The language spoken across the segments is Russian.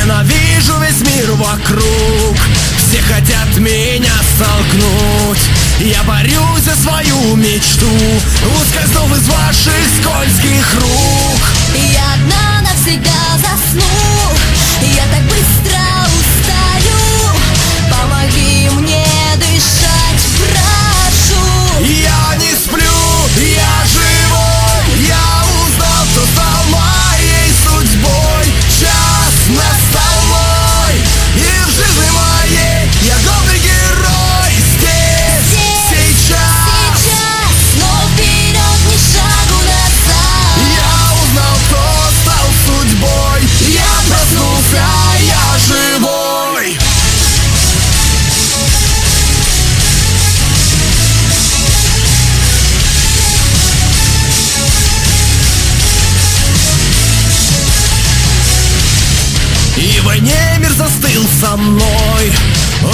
Ненавижу весь мир вокруг, все хотят меня столкнуть. Я борюсь за свою мечту, ускользнув из ваших скользких рук. Я одна навсегда засну, я так быстро устаю. Помоги мне дышать, прошу. Я не сплю, я живой, я узнал, кто стал моей судьбой. Час настал мой, и в жизни моей я главный герой. Здесь, сейчас, но вперед, ни шагу назад. я узнал, кто стал судьбой. Я проснулся, я живой. И в войне мир застыл со мной,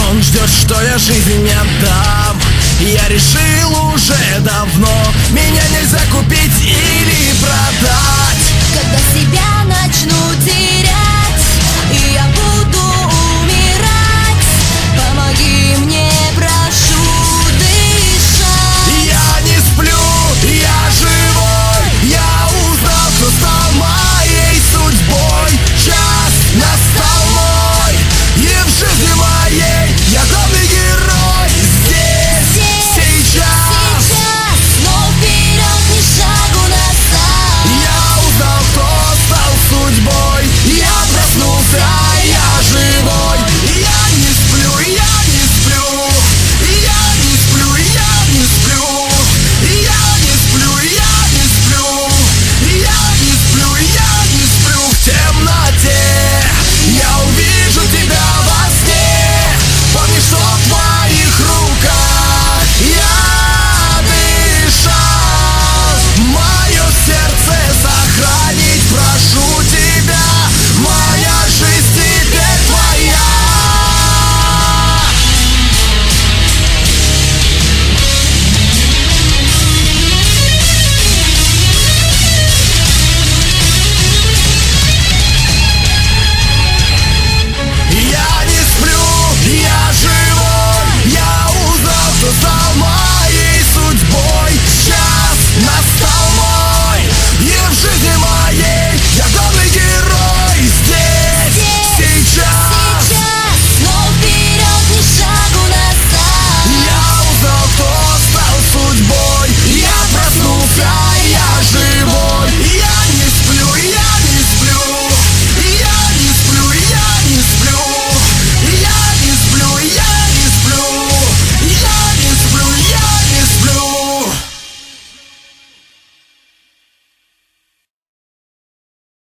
он ждет, что я жизнь не отдам. Я решил уже давно, меня не